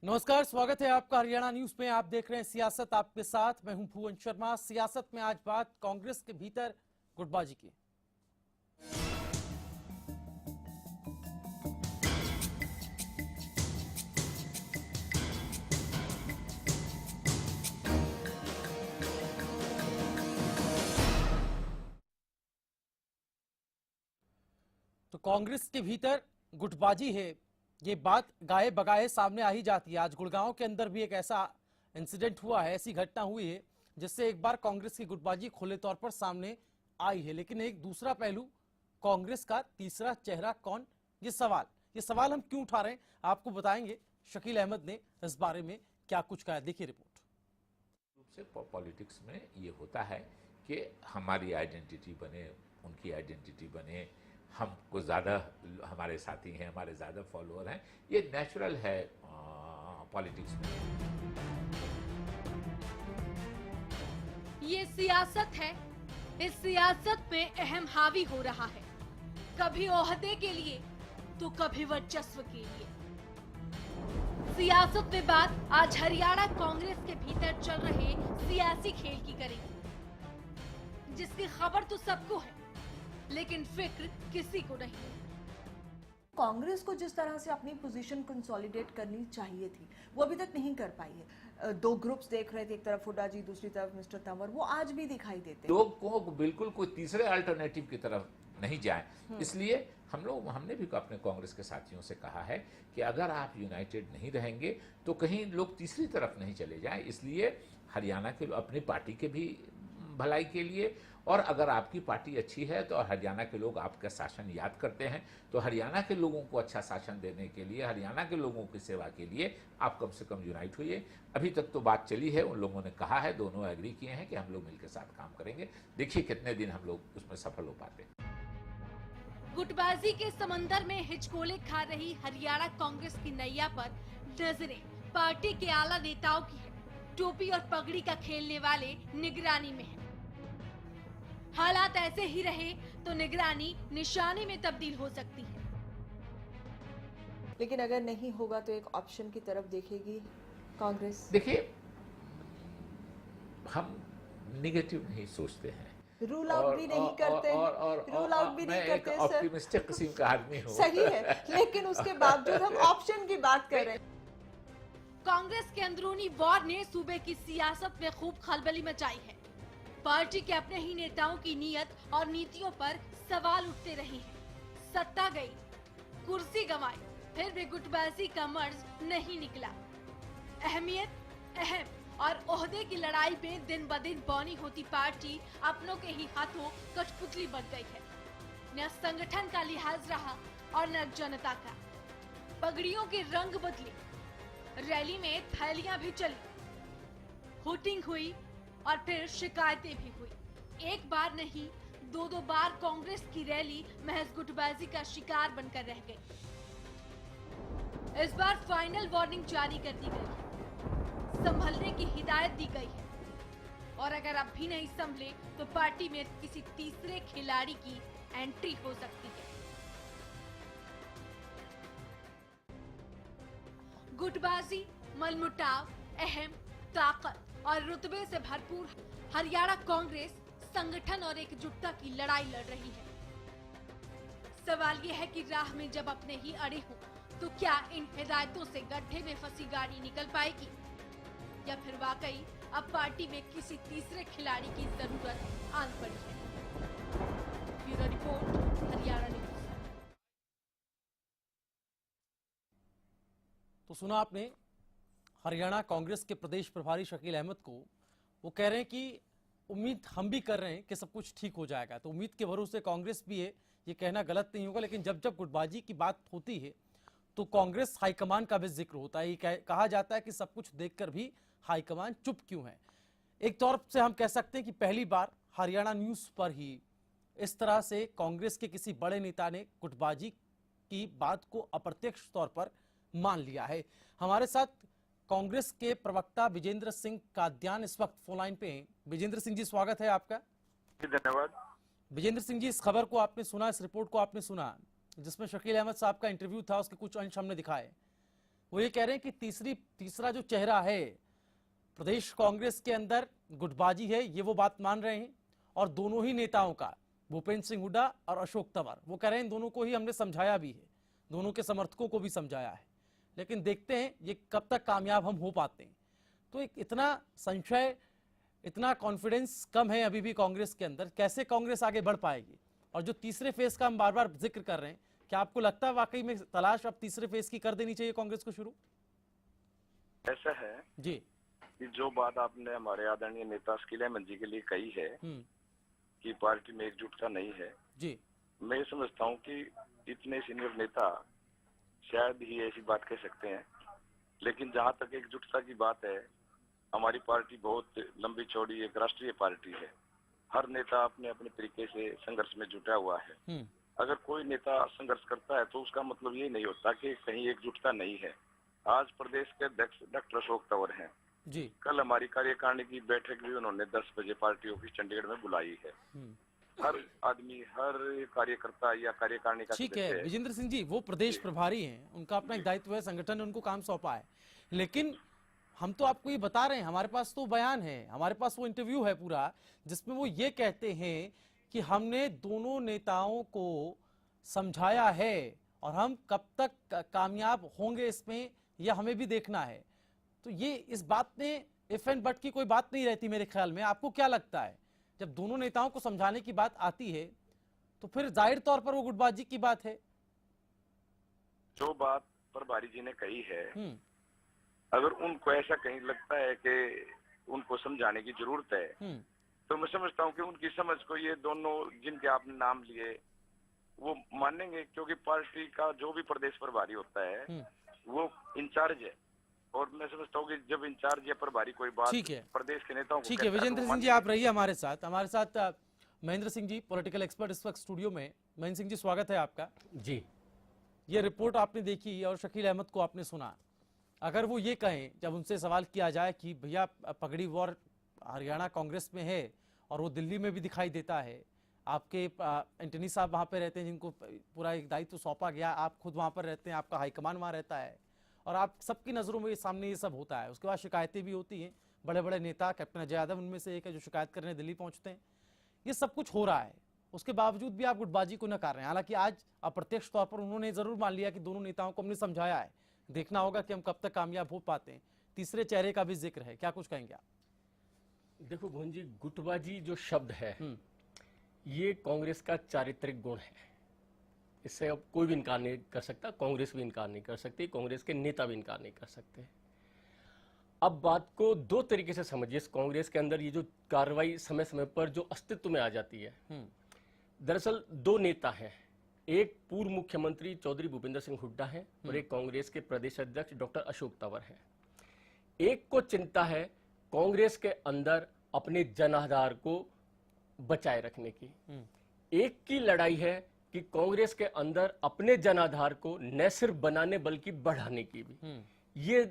नमस्कार, स्वागत है आपका हरियाणा न्यूज में। आप देख रहे हैं सियासत, आपके साथ मैं हूं भुवन शर्मा। सियासत में आज बात कांग्रेस के भीतर गुटबाजी की। तो कांग्रेस के भीतर गुटबाजी है, ये बात गाये बगाए सामने आ ही जाती है। आज गुड़गांव के अंदर भी एक ऐसा इंसिडेंट हुआ है, ऐसी घटना हुई है जिससे एक बार कांग्रेस की गुटबाजी खुले तौर पर सामने आई है। लेकिन एक दूसरा पहलू, कांग्रेस का तीसरा चेहरा कौन, ये सवाल हम क्यों उठा रहे हैं आपको बताएंगे। शकील अहमद ने इस बारे में क्या कुछ कहा, देखिए रिपोर्ट। रूप से पॉलिटिक्स में ये होता है कि हमारी आइडेंटिटी बने, उनकी आइडेंटिटी बने, हमको ज़्यादा हमारे साथी हैं, हमारे ज़्यादा फॉलोअर हैं, ये नेचुरल है पॉलिटिक्स में। ये सियासत है। इस सियासत में अहम हावी हो रहा है, कभी ओहदे के लिए तो कभी वर्चस्व के लिए। सियासत में बात आज हरियाणा कांग्रेस के भीतर चल रहे सियासी खेल की करेंगे, जिसकी खबर तो सबको है लेकिन फिक्र किसी को नहीं। कांग्रेस को जिस तरह से अपनी पोजीशन कंसोलिडेट करनी चाहिए थी, वो अभी तक नहीं कर पाई है। दो ग्रुप्स देख रहे थे, एक तरफ हुड्डा जी, दूसरी तरफ मिस्टर तंवर, वो आज भी दिखाई देते हैं। लोग को बिल्कुल कोई तीसरे अल्टरनेटिव की तरफ नहीं जाए, इसलिए हमने भी अपने कांग्रेस के साथियों से कहा है कि अगर आप यूनाइटेड नहीं रहेंगे तो कहीं लोग तीसरी तरफ नहीं चले जाएं। इसलिए हरियाणा के अपनी पार्टी के भी भलाई के लिए, और अगर आपकी पार्टी अच्छी है तो हरियाणा के लोग आपका शासन याद करते हैं, तो हरियाणा के लोगों को अच्छा शासन देने के लिए, हरियाणा के लोगों की सेवा के लिए आप कम से कम यूनाइट होइए। अभी तक तो बात चली है, उन लोगों ने कहा है, दोनों एग्री किए हैं कि हम लोग मिलकर साथ काम करेंगे। देखिए कितने दिन हम लोग उसमें सफल हो पाते हैं। गुटबाजी के समंदर में हिचकोले खा रही हरियाणा कांग्रेस की नैया पर नजरें पार्टी के आला नेताओं की है। टोपी और पगड़ी का खेलने वाले निगरानी में है। हालात ऐसे ही रहे तो निगरानी निशाने में तब्दील हो सकती है। लेकिन अगर नहीं होगा तो एक ऑप्शन की तरफ देखेगी कांग्रेस। देखिए, हम निगेटिव नहीं सोचते हैं, रूल आउट भी नहीं करते, रूल आउट भी नहीं करते सर। ऑप्टिमिस्टिक किस्म का आदमी हूँ। सही है, लेकिन उसके बावजूद हम ऑप्शन की बात कर रहे हैं। कांग्रेस के अंदरूनी वॉर ने सूबे की सियासत में खूब खलबली मचाई है। पार्टी के अपने ही नेताओं की नीयत और नीतियों पर सवाल उठते रहे हैं। सत्ता गई, कुर्सी गंवाई, फिर भी गुटबाजी का मर्ज नहीं निकला। अहमियत, अहम और ओहदे की लड़ाई में दिन ब दिन बौनी होती पार्टी अपनों के ही हाथों कठपुतली बन गई है। न संगठन का लिहाज रहा और न जनता का। पगड़ियों के रंग बदले, रैली में थैलियां भी चली, हुटिंग हुई और फिर शिकायतें भी हुई। एक बार नहीं, दो बार कांग्रेस की रैली महज गुटबाजी का शिकार बनकर रह गई। इस बार फाइनल वार्निंग जारी कर दी गई है, संभलने की हिदायत दी गई है, और अगर अब भी नहीं संभले तो पार्टी में किसी तीसरे खिलाड़ी की एंट्री हो सकती है। गुटबाजी, मनमुटाव, अहम, ताकत और रुतबे से भरपूर हरियाणा कांग्रेस संगठन और एकजुटता की लड़ाई लड़ रही है। सवाल यह है कि राह में जब अपने ही अड़े हों तो क्या इन हिदायतों से गड्ढे में फंसी गाड़ी निकल पाएगी, या फिर वाकई अब पार्टी में किसी तीसरे खिलाड़ी की जरूरत आन पड़ी है। Bureau report, Haryana news. तो सुना आपने हरियाणा कांग्रेस के प्रदेश प्रभारी शकील अहमद को। वो कह रहे हैं कि उम्मीद हम भी कर रहे हैं कि सब कुछ ठीक हो जाएगा, तो उम्मीद के भरोसे कांग्रेस भी है, ये कहना गलत नहीं होगा। लेकिन जब जब गुटबाजी की बात होती है तो कांग्रेस हाईकमान का भी जिक्र होता है। ये कहा जाता है कि सब कुछ देखकर भी हाईकमान चुप क्यों है। एक तौर से हम कह सकते हैं कि पहली बार हरियाणा न्यूज पर ही इस तरह से कांग्रेस के किसी बड़े नेता ने गुटबाजी की बात को अप्रत्यक्ष तौर पर मान लिया है। हमारे साथ कांग्रेस के प्रवक्ता विजेंद्र सिंह काद्यान इस वक्त फोन लाइन पे हैं। विजेंद्र सिंह जी, स्वागत है आपका। धन्यवाद। विजेंद्र सिंह जी, इस खबर को आपने सुना, इस रिपोर्ट को आपने सुना जिसमें शकील अहमद साहब का इंटरव्यू था, उसके कुछ अंश हमने दिखाए। वो ये कह रहे हैं कि तीसरा जो चेहरा है प्रदेश कांग्रेस के अंदर गुटबाजी है, ये वो बात मान रहे हैं। और दोनों ही नेताओं का, भूपेंद्र सिंह हुड्डा और अशोक तंवर, वो कह रहे हैं इन दोनों को ही हमने समझाया भी है, दोनों के समर्थकों को भी समझाया है, लेकिन देखते हैं ये कब तक कामयाब हम हो पाते हैं। तो एक इतना संशय, इतना कॉन्फिडेंस कम है अभी भी कांग्रेस के अंदर, कैसे कांग्रेस आगे बढ़ पाएगी? और जो तीसरे फेज का हम बार बार जिक्र कर रहे हैं, क्या आपको लगता है वाकई में तलाश अब तीसरे फेज की कर देनी चाहिए कांग्रेस को शुरू? ऐसा है जी कि जो बात आपने हमारे आदरणीय नेता शकील अहमद जी के लिए कही है कि पार्टी में एकजुटता नहीं है, जी मैं ये समझता हूँ कि इतने सीनियर नेता शायद ही ऐसी बात कह सकते हैं। लेकिन जहाँ तक एकजुटता की बात है, हमारी पार्टी बहुत लंबी चौड़ी एक राष्ट्रीय पार्टी है। हर नेता अपने अपने तरीके से संघर्ष में जुटा हुआ है। अगर कोई नेता संघर्ष करता है तो उसका मतलब ये नहीं होता कि कहीं एकजुटता नहीं है। आज प्रदेश के अध्यक्ष डॉक्टर अशोक तंवर हैं। जी कल हमारी कार्यकारिणी की बैठक भी उन्होंने 10 बजे पार्टी ऑफिस चंडीगढ़ में बुलाई है। हर आदमी, हर कार्यकर्ता या कार्यकारिणी का ठीक सदस्य है विजेंद्र सिंह जी, वो प्रदेश प्रभारी हैं, उनका अपना एक दायित्व है, संगठन ने उनको काम सौंपा है। लेकिन हम तो आपको ये बता रहे हैं, हमारे पास तो बयान है, हमारे पास वो इंटरव्यू है पूरा, जिसमें वो ये कहते हैं कि हमने दोनों नेताओं को समझाया है और हम कब तक कामयाब होंगे इसमें यह हमें भी देखना है। तो ये इस बात में इफ एंड बट की कोई बात नहीं रहती मेरे ख्याल में। आपको क्या लगता है, जब दोनों नेताओं को समझाने की बात आती है तो फिर जाहिर तौर पर वो गुटबाजी की बात है? जो बात प्रभारी जी ने कही है, अगर उनको ऐसा कहीं लगता है कि उनको समझाने की जरूरत है, तो मैं समझता हूँ कि उनकी समझ को ये दोनों जिनके आपने नाम लिए वो मानेंगे, क्योंकि पार्टी का जो भी प्रदेश प्रभारी होता है वो इंचार्ज है। और मैं समझता हूँ कि जब इंचार्ज या प्रभारी कोई बात ठीक है, प्रदेश के नेताओं को ठीक है विजेंद्र सिंह जी, आप रहिए हमारे साथ महेंद्र सिंह जी, पॉलिटिकल एक्सपर्ट इस वक्त स्टूडियो में। महेंद्र सिंह जी, स्वागत है आपका। जी, ये रिपोर्ट आपने देखी और शकील अहमद को आपने सुना, अगर वो ये कहें, जब उनसे सवाल किया जाए कि भैया पगड़ी वॉर हरियाणा कांग्रेस में है और वो दिल्ली में भी दिखाई देता है, आपके एंटनी साहब वहाँ पे रहते हैं जिनको पूरा एक दायित्व सौंपा गया, आप खुद वहाँ पर रहते हैं, आपका हाईकमान वहाँ रहता है और आप सबकी नज़रों में सामने ये सब होता है। उसके बाद शिकायतें भी होती हैं, बड़े बड़े नेता, कैप्टन अजय यादव उनमें से एक है जो शिकायत करने दिल्ली पहुँचते हैं। ये सब कुछ हो रहा है, उसके बावजूद भी आप गुटबाजी को नकार रहे हैं। हालांकि आज अप्रत्यक्ष तौर पर उन्होंने जरूर मान लिया कि दोनों नेताओं को हमने समझाया है, देखना होगा कि हम कब तक कामयाब हो पाते हैं। तीसरे चेहरे का भी जिक्र है, क्या कुछ कहेंगे आप? देखो भुवन जी, गुटबाजी जो शब्द है ये कांग्रेस का चारित्रिक गुण है, इससे अब कोई भी इनकार नहीं कर सकता, कांग्रेस भी इनकार नहीं कर सकती, कांग्रेस के नेता भी इनकार नहीं कर सकते। अब बात को दो तरीके से समझिए। इस कांग्रेस के अंदर ये जो कार्रवाई समय समय पर जो अस्तित्व में आ जाती है, दरअसल दो नेता हैं, एक पूर्व मुख्यमंत्री चौधरी भूपेंद्र सिंह हुड्डा है और एक कांग्रेस के प्रदेश अध्यक्ष डॉक्टर अशोक तंवर हैं। एक को चिंता है कांग्रेस के अंदर अपने जनाधार को बचाए रखने की, एक की लड़ाई है कि कांग्रेस के अंदर अपने जनाधार को न सिर्फ बनाने बल्कि बढ़ाने की भी। ये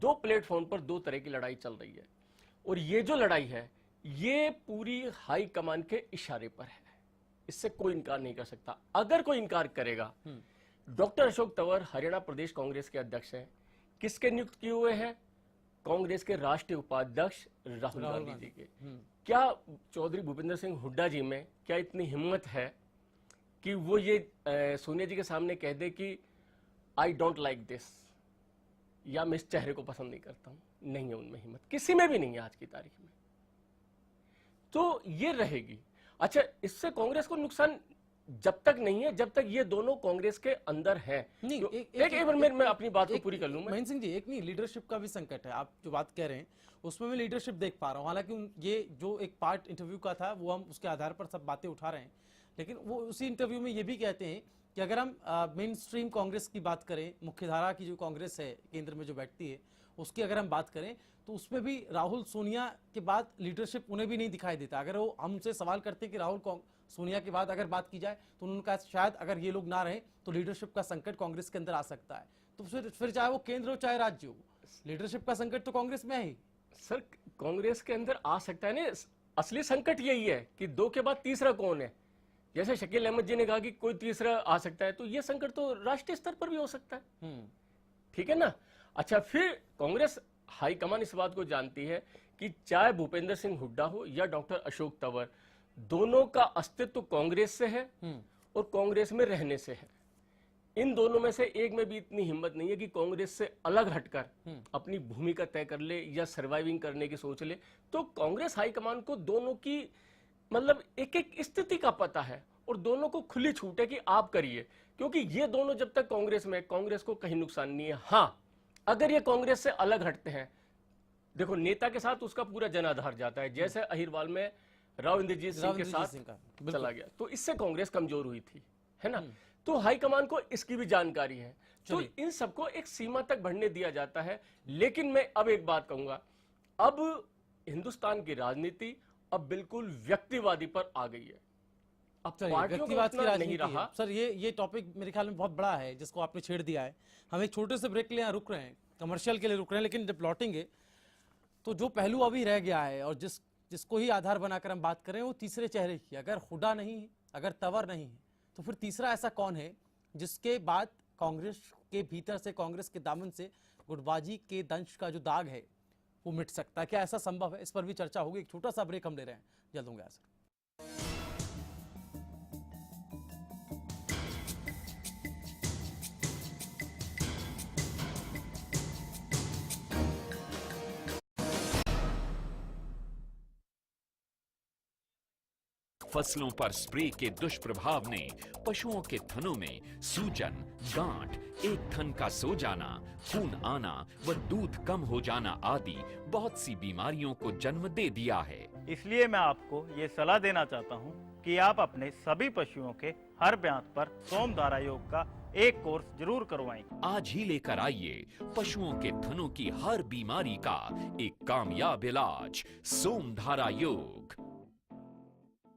दो प्लेटफॉर्म पर दो तरह की लड़ाई चल रही है और ये जो लड़ाई है ये पूरी हाई कमान के इशारे पर है, इससे कोई इनकार नहीं कर सकता। अगर कोई इनकार करेगा, डॉक्टर अशोक तंवर हरियाणा प्रदेश कांग्रेस के अध्यक्ष हैं, किसके नियुक्त किए हुए हैं? कांग्रेस के राष्ट्रीय उपाध्यक्ष राहुल गांधी जी के। क्या चौधरी भूपेंद्र सिंह हुड्डा जी में क्या इतनी हिम्मत है कि वो ये सोनिया जी के सामने कह दे कि आई डोंट लाइक दिस, या मैं इस चेहरे को पसंद नहीं करता हूं? नहीं है उनमें हिम्मत, किसी में भी नहीं है आज की तारीख में। तो ये रहेगी। अच्छा, इससे कांग्रेस को नुकसान जब तक नहीं है जब तक ये दोनों कांग्रेस के अंदर हैं। नहीं, तो एक मैं अपनी बात को पूरी कर लूं। महेंद्र सिंह जी, एक नहीं, लीडरशिप का भी संकट है। आप जो बात कह रहे हैं उसमें मैं लीडरशिप देख पा रहा हूँ। हालांकि ये जो एक पार्ट इंटरव्यू का था वो हम उसके आधार पर सब बातें उठा रहे हैं, लेकिन वो उसी इंटरव्यू में ये भी कहते हैं कि अगर हम मेन स्ट्रीम कांग्रेस की बात करें, मुख्यधारा की जो कांग्रेस है केंद्र में जो बैठती है उसकी अगर हम बात करें, तो उसमें भी राहुल सोनिया के बाद लीडरशिप उन्हें भी नहीं दिखाई देता। अगर वो हमसे सवाल करते हैं कि राहुल सोनिया के बाद अगर बात की जाए तो उन्होंने कहा शायद अगर ये लोग ना रहे तो लीडरशिप का संकट कांग्रेस के अंदर आ सकता है। तो फिर चाहे वो केंद्र हो चाहे राज्य हो, लीडरशिप का संकट तो कांग्रेस में है ही। सर, कांग्रेस के अंदर आ सकता है ना, असली संकट यही है कि दो के बाद तीसरा कौन है। जैसे शकील अहमद जी ने कहा कि कोई तीसरा आ सकता है, तो ये संकट तो राष्ट्रीय स्तर पर भी हो सकता है, ठीक है ना। अच्छा, फिर कांग्रेस हाईकमान इस बात को जानती है कि चाहे भूपेंद्र सिंह हुड्डा हो या डॉक्टर अशोक तंवर, दोनों का अस्तित्व कांग्रेस से है और कांग्रेस में रहने से है। इन दोनों में से एक में भी इतनी हिम्मत नहीं है कि कांग्रेस से अलग हटकर अपनी भूमिका तय कर ले या सर्वाइविंग करने की सोच ले। तो कांग्रेस हाईकमान को दोनों की मतलब एक एक स्थिति का पता है और दोनों को खुली छूट है कि आप करिए, क्योंकि ये दोनों जब तक कांग्रेस में, कांग्रेस को कहीं नुकसान नहीं है। हाँ, अगर ये कांग्रेस से अलग हटते हैं, देखो नेता के साथ उसका पूरा जनाधार जाता है, जैसे अहिरवाल में राव इंद्रजीत सिंह के साथ चला गया, तो इससे कांग्रेस कमजोर हुई थी, है ना। तो हाईकमान को इसकी भी जानकारी है, तो इन सबको एक सीमा तक बढ़ने दिया जाता है। लेकिन मैं अब एक बात कहूंगा, अब हिंदुस्तान की राजनीति अब बिल्कुल व्यक्तिवादी पर आ गई है। अब व्यक्तिवाद की राजनीति रहा सर, ये टॉपिक मेरे ख्याल में बहुत बड़ा है जिसको आपने छेड़ दिया है। हम एक छोटे से ब्रेक के लिए रुक रहे हैं, कमर्शियल के लिए रुक रहे हैं, लेकिन जब लौटेंगे तो जो पहलू अभी रह गया है और जिसको ही आधार बनाकर हम बात करें, वो तीसरे चेहरे की। अगर हुड्डा नहीं है, अगर तंवर नहीं है, तो फिर तीसरा ऐसा कौन है जिसके बाद कांग्रेस के भीतर से, कांग्रेस के दामन से गुटबाजी के दंश का जो दाग है वो मिट सकता है? क्या ऐसा संभव है? इस पर भी चर्चा होगी। एक छोटा सा ब्रेक हम ले रहे हैं, जल्द होंगे ऐसा। फसलों पर स्प्रे के दुष्प्रभाव ने पशुओं के थनों में सूजन, गांठ, एक थन का सो जाना, खून आना व दूध कम हो जाना आदि बहुत सी बीमारियों को जन्म दे दिया है। इसलिए मैं आपको ये सलाह देना चाहता हूँ कि आप अपने सभी पशुओं के हर ब्यांत पर सोमधारा योग का एक कोर्स जरूर करवाएं। आज ही लेकर आइए पशुओं के थनों की हर बीमारी का एक कामयाब इलाज, सोमधारा योग।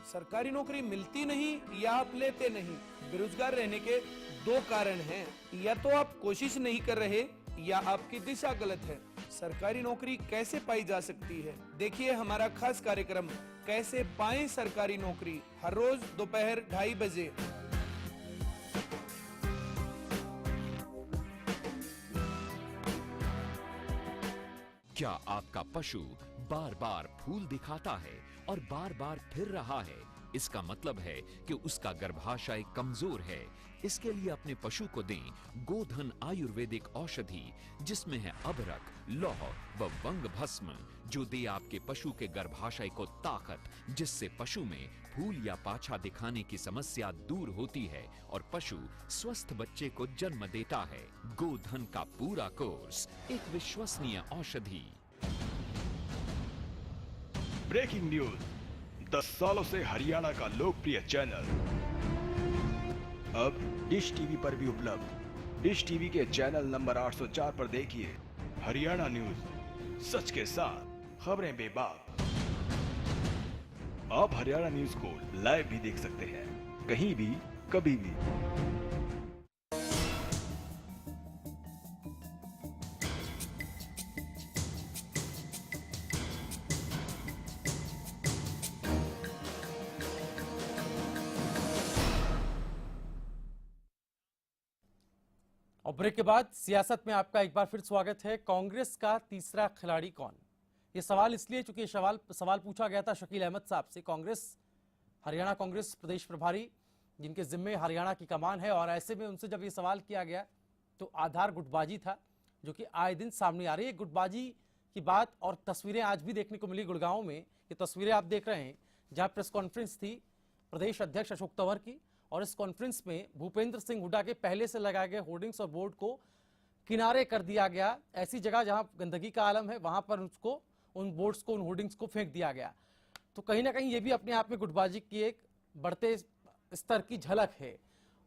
सरकारी नौकरी मिलती नहीं या आप लेते नहीं, बेरोजगार रहने के दो कारण हैं। या तो आप कोशिश नहीं कर रहे या आपकी दिशा गलत है। सरकारी नौकरी कैसे पाई जा सकती है, देखिए हमारा खास कार्यक्रम कैसे पाएं सरकारी नौकरी, हर रोज दोपहर 2:30 बजे। क्या आपका पशु बार बार फूल दिखाता है और बार बार फिर रहा है? इसका मतलब है कि उसका गर्भाशय कमजोर है। इसके लिए अपने पशु को दें गोधन आयुर्वेदिक औषधि, जिसमें है अबरक, लौह व वंग भस्म, जो दे आपके पशु के गर्भाशय को ताकत, जिससे पशु में फूल या पाछा दिखाने की समस्या दूर होती है और पशु स्वस्थ बच्चे को जन्म देता है। गोधन का पूरा कोर्स, एक विश्वसनीय औषधि। ब्रेकिंग न्यूज, 10 सालों से हरियाणा का लोकप्रिय चैनल अब डिश टीवी पर भी उपलब्ध। डिश टीवी के चैनल नंबर 804 पर देखिए हरियाणा न्यूज, सच के साथ, खबरें बेबाक। आप हरियाणा न्यूज को लाइव भी देख सकते हैं, कहीं भी, कभी भी। और ब्रेक के बाद सियासत में आपका एक बार फिर स्वागत है। कांग्रेस का तीसरा खिलाड़ी कौन? ये सवाल इसलिए चूंकि ये सवाल पूछा गया था शकील अहमद साहब से, हरियाणा कांग्रेस प्रदेश प्रभारी, जिनके जिम्मे हरियाणा की कमान है। और ऐसे में उनसे जब ये सवाल किया गया तो आधार गुटबाजी था, जो कि आए दिन सामने आ रही है। गुटबाजी की बात और तस्वीरें आज भी देखने को मिली गुड़गांव में। ये तस्वीरें आप देख रहे हैं जहां प्रेस कॉन्फ्रेंस थी प्रदेश अध्यक्ष अशोक तंवर की, और इस कॉन्फ्रेंस में भूपेंद्र सिंह हुड्डा के पहले से लगाए गए होर्डिंग्स और बोर्ड को किनारे कर दिया गया। ऐसी जगह जहां गंदगी का आलम है वहां पर उसको, उन बोर्ड्स को, उन होर्डिंग्स को फेंक दिया गया। तो कहीं ना कहीं ये भी अपने आप में गुटबाजी की एक बढ़ते स्तर की झलक है।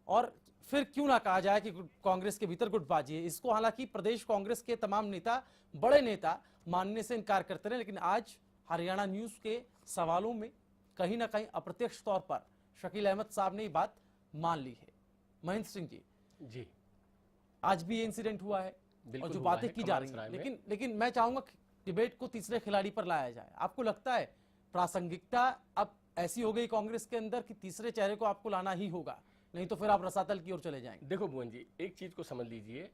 और फिर क्यों ना कहा जाए कि कांग्रेस के भीतर गुटबाजी है। इसको हालांकि प्रदेश कांग्रेस के तमाम नेता, बड़े नेता मानने से इनकार करते रहे, लेकिन आज हरियाणा न्यूज के सवालों में कहीं ना कहीं अप्रत्यक्ष तौर पर शकील अहमद साहब ने ये बात मान ली है। महेंद्र सिंह जी, आज भी ये इंसिडेंट हुआ है और जो बातें की जा रही हैं, लेकिन मैं चाहूंगा डिबेट को तीसरे खिलाड़ी पर लाया जाए। आपको लगता है प्रासंगिकता अब ऐसी हो गई कांग्रेस के अंदर कि तीसरे चेहरे को आपको लाना ही होगा, नहीं तो फिर आप रसातल की ओर चले जाएंगे? देखो भुवन जी, एक चीज को समझ लीजिए,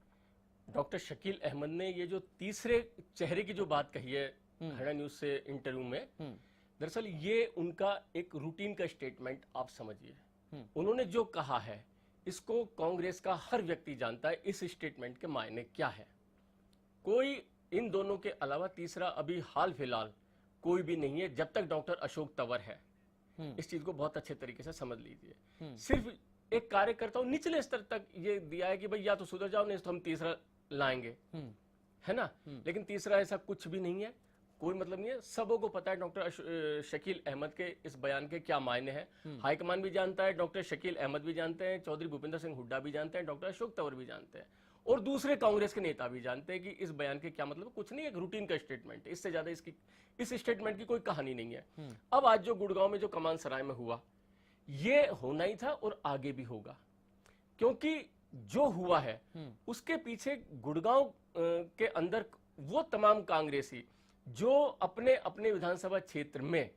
डॉक्टर शकील अहमद ने ये जो तीसरे चेहरे की जो बात कही है हरियाणा न्यूज से इंटरव्यू में, दरअसल ये उनका एक रूटीन का स्टेटमेंट आप समझिए। उन्होंने जो कहा है इसको कांग्रेस का हर व्यक्ति जानता है, इस स्टेटमेंट के मायने क्या है। कोई इन दोनों के अलावा तीसरा अभी हाल फिलहाल कोई भी नहीं है जब तक डॉक्टर अशोक तंवर है। इस चीज को बहुत अच्छे तरीके से समझ लीजिए। सिर्फ एक कार्यकर्ताओं निचले स्तर तक ये दिया है कि भाई या तो सुधर जाओ नहीं तो हम तीसरा लाएंगे, है ना। लेकिन तीसरा ऐसा कुछ भी नहीं है, कोई मतलब नहीं है। सबों को पता है डॉक्टर शकील अहमद के इस बयान के क्या मायने हैं। हाईकमान भी जानता है, डॉक्टर शकील अहमद भी जानते हैं, चौधरी भूपेंद्र सिंह हुड्डा भी जानते हैं, डॉक्टर अशोक तंवर भी जानते हैं, और दूसरे कांग्रेस के नेता भी जानते हैं कि इस बयान के क्या मतलब। कुछ नहीं, एक रूटीन का स्टेटमेंट है, इससे ज्यादा इस स्टेटमेंट की कोई कहानी नहीं है। अब आज जो गुड़गांव में जो कमान सराय में हुआ, ये होना ही था और आगे भी होगा, क्योंकि जो हुआ है उसके पीछे गुड़गांव के अंदर वो तमाम कांग्रेसी जो अपने अपने विधानसभा क्षेत्र में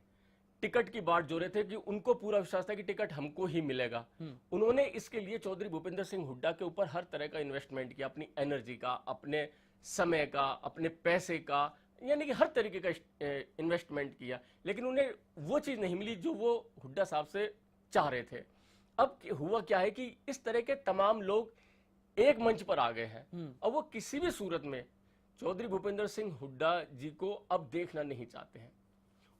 टिकट की बाट जो रहे थे कि उनको पूरा विश्वास था कि टिकट हमको ही मिलेगा, उन्होंने इसके लिए चौधरी भूपेंद्र सिंह हुड्डा के ऊपर हर तरह का इन्वेस्टमेंट किया, अपनी एनर्जी का, अपने समय का, अपने पैसे का, यानी कि हर तरीके का इन्वेस्टमेंट किया, लेकिन उन्हें वो चीज नहीं मिली जो वो हुड्डा साहब से चाह रहे थे। अब हुआ क्या है कि इस तरह के तमाम लोग एक मंच पर आ गए हैं। अब वो किसी भी सूरत में चौधरी भूपेंद्र सिंह हुड्डा जी को अब देखना नहीं चाहते हैं,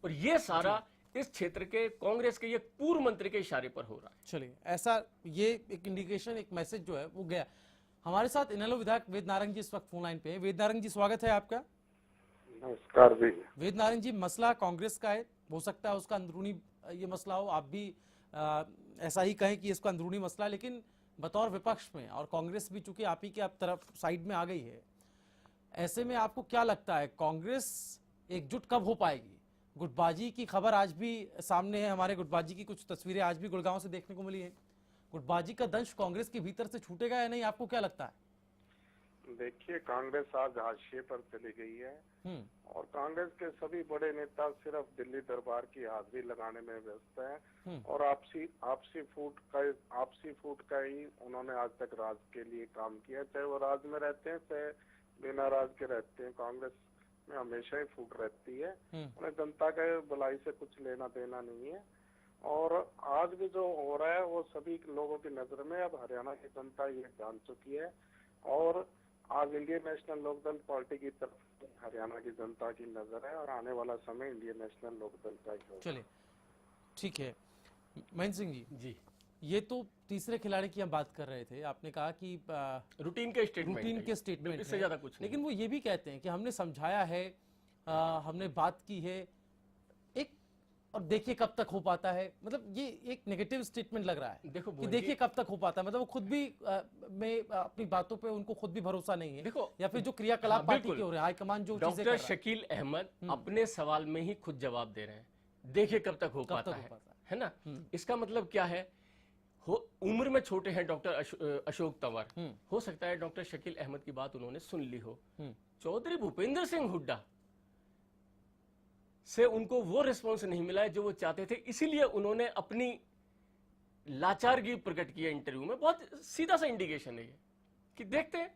और ये सारा इस क्षेत्र के कांग्रेस के ये पूर्व मंत्री के इशारे पर हो रहा है। चलिए, ऐसा ये एक इंडिकेशन, एक मैसेज जो है वो गया। हमारे साथ इनेलो विधायक वेद नारंग जी इस वक्त फोन लाइन पे हैं। वेद नारंग जी, स्वागत है आपका। नमस्कार जी। वेद नारंग जी, मसला कांग्रेस का है, हो सकता है उसका अंदरूनी ये मसला हो, आप भी ऐसा ही कहें कि इसका अंदरूनी मसला, लेकिन बतौर विपक्ष में, और कांग्रेस भी चूंकि आप ही के तरफ साइड में आ गई है, ऐसे में आपको क्या लगता है कांग्रेस एकजुट कब हो पाएगी? गुटबाजी की खबर आज भी सामने है, हमारे गुटबाजी की कुछ तस्वीरें आज भी गुड़गांव से देखने को मिली है। गुटबाजी का दंश कांग्रेस के भीतर से छूटेगा या नहीं, आपको क्या लगता है? देखिए, कांग्रेस आज हाशिए पर चली गई है और कांग्रेस के सभी बड़े नेता सिर्फ दिल्ली दरबार की हाजिरी लगाने में व्यस्त हैं और आपसी फूट का ही उन्होंने आज तक राज के लिए काम किया, चाहे वो राज में रहते हैं चाहे बिना राज के रहते हैं। कांग्रेस में हमेशा ही फूट रहती है, उन्हें जनता के भलाई से कुछ लेना देना नहीं है। और आज भी जो हो रहा है वो सभी लोगों की नजर में अब हरियाणा की जनता ये जान चुकी है, और आज इंडियन नेशनल लोकदल पार्टी की तरफ हरियाणा की जनता की नजर है, और आने वाला समय इंडियन नेशनल लोकदल का ही होगा। चलिए, ठीक है। महेंद्र सिंह जी, जी, ये तो तीसरे खिलाड़ी की हम बात कर रहे थे। आपने कहा कि रूटीन के स्टेटमेंट, इससे ज्यादा कुछ, लेकिन वो ये भी कहते हैं कि हमने समझाया है, हमने बात की है, एक और देखिए कब तक हो पाता है। मतलब ये एक नेगेटिव स्टेटमेंट लग रहा है। देखो कि देखिए कब तक हो पाता है, मतलब वो खुद भी अपनी बातों पे उनको खुद भी भरोसा नहीं है। देखो, या फिर जो क्रियाकलाप पार्टी के हो रहे हैं, हाईकमान जो चीजें कर रहा डॉक्टर शकील अहमद अपने सवाल में ही खुद जवाब दे रहे हैं, देखिए कब तक हो पाता है ना। इसका मतलब क्या है, उम्र में छोटे हैं डॉक्टर अशोक तंवर, हो सकता है डॉक्टर शकील अहमद की बात उन्होंने सुन ली हो। चौधरी भूपेंद्र सिंह हुड्डा से उनको वो रिस्पॉन्स नहीं मिला है जो वो चाहते थे, इसीलिए उन्होंने अपनी लाचारगी प्रकट किया इंटरव्यू में। बहुत सीधा सा इंडिकेशन है ये कि देखते हैं,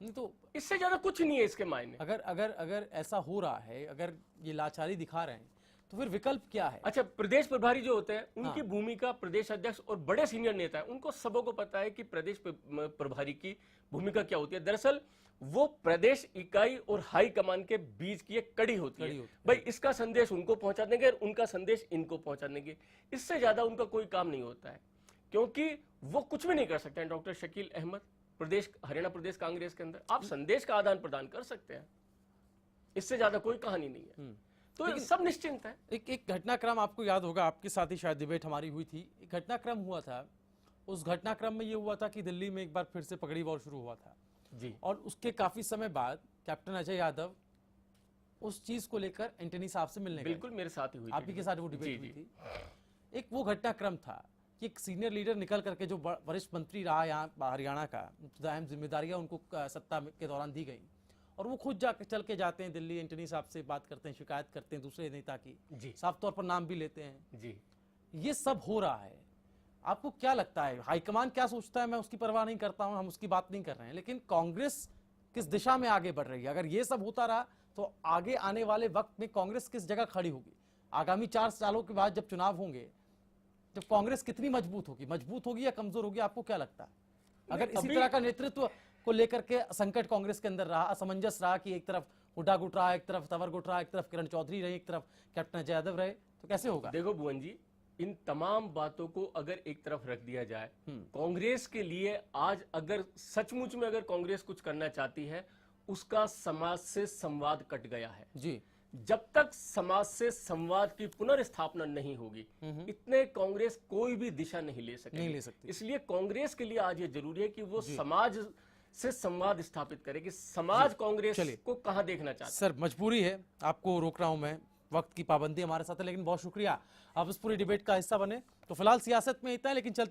नहीं तो इससे ज्यादा कुछ नहीं है इसके मायने। अगर ऐसा हो रहा है, अगर ये लाचारी दिखा रहे हैं, तो फिर विकल्प क्या है? अच्छा, प्रदेश प्रभारी जो होते हैं उनकी भूमिका, प्रदेश अध्यक्ष और बड़े सीनियर नेता है, उनको सबों को पता है कि प्रदेश प्रभारी की भूमिका क्या होती है। दरअसल वो प्रदेश इकाई और हाई कमान के बीच की एक कड़ी होती है। भाई इसका संदेश उनको पहुंचा देंगे और उनका संदेश इनको पहुंचा देंगे, इससे ज्यादा उनका कोई काम नहीं होता है, क्योंकि वो कुछ भी नहीं कर सकते हैं। डॉक्टर शकील अहमद हरियाणा प्रदेश कांग्रेस के अंदर आप संदेश का आदान प्रदान कर सकते हैं, इससे ज्यादा कोई कहानी नहीं है। तो सब निश्चिंत है। एक घटनाक्रम आपको याद होगा, आपके साथ ही शायद डिबेट हमारी हुई थी, एक घटनाक्रम हुआ था। उस घटनाक्रम में ये हुआ था कि दिल्ली में एक बार फिर से पगड़ी वॉर शुरू हुआ था जी, और उसके काफी समय बाद कैप्टन अजय यादव उस चीज को लेकर एंटनी साहब से मिलने बिल्कुल मेरे साथ ही हुई, आप ही के साथ वो डिबेट हुई थी। एक वो घटनाक्रम था कि एक सीनियर लीडर निकल करके, जो वरिष्ठ मंत्री रहा यहाँ हरियाणा का, अहम जिम्मेदारियां उनको सत्ता के दौरान दी गई, और वो खुद जाकर चल के जाते हैं दिल्ली, एंटनी साहब से बात करते हैं, शिकायत करते हैं दूसरे नेता की, जी, साफ तौर पर नाम भी लेते हैं जी। ये सब हो रहा है, आपको क्या लगता है हाईकमान क्या सोचता है? मैं उसकी परवाह नहीं करता हूं, हम उसकी बात नहीं कर रहे हैं, लेकिन कांग्रेस किस दिशा में आगे बढ़ रही है? अगर ये सब होता रहा तो आगे आने वाले वक्त में कांग्रेस किस जगह खड़ी होगी? आगामी 4 सालों के बाद जब चुनाव होंगे, जब कांग्रेस कितनी मजबूत होगी या कमजोर होगी, आपको क्या लगता है? अगर इसी तरह का नेतृत्व को लेकर के संकट कांग्रेस के अंदर रहा, असमंजस रहा कि एक तरफ हुड्डा गुट रहा, एक तरफ तंवर गुट रहा, एक तरफ किरण चौधरी रहे, एक तरफ कैप्टन अजय यादव रहे, तो कैसे होगा? देखो भुवन जी, इन तमाम बातों को अगर एक तरफ रख दिया जाए, कांग्रेस के लिए आज अगर सचमुच में अगर कांग्रेस कुछ करना चाहती है, उसका समाज से संवाद कट गया है जी। जब तक समाज से संवाद की पुनर्स्थापना नहीं होगी, इतने कांग्रेस कोई भी दिशा नहीं ले सकती। इसलिए कांग्रेस के लिए आज ये जरूरी है कि वो समाज से संवाद स्थापित करे कि समाज कांग्रेस को कहां देखना चाहता है। सर, मजबूरी है, आपको रोक रहा हूं मैं, वक्त की पाबंदी हमारे साथ है, लेकिन बहुत शुक्रिया आप इस पूरी डिबेट का हिस्सा बने। तो फिलहाल सियासत में इतना है, लेकिन चलते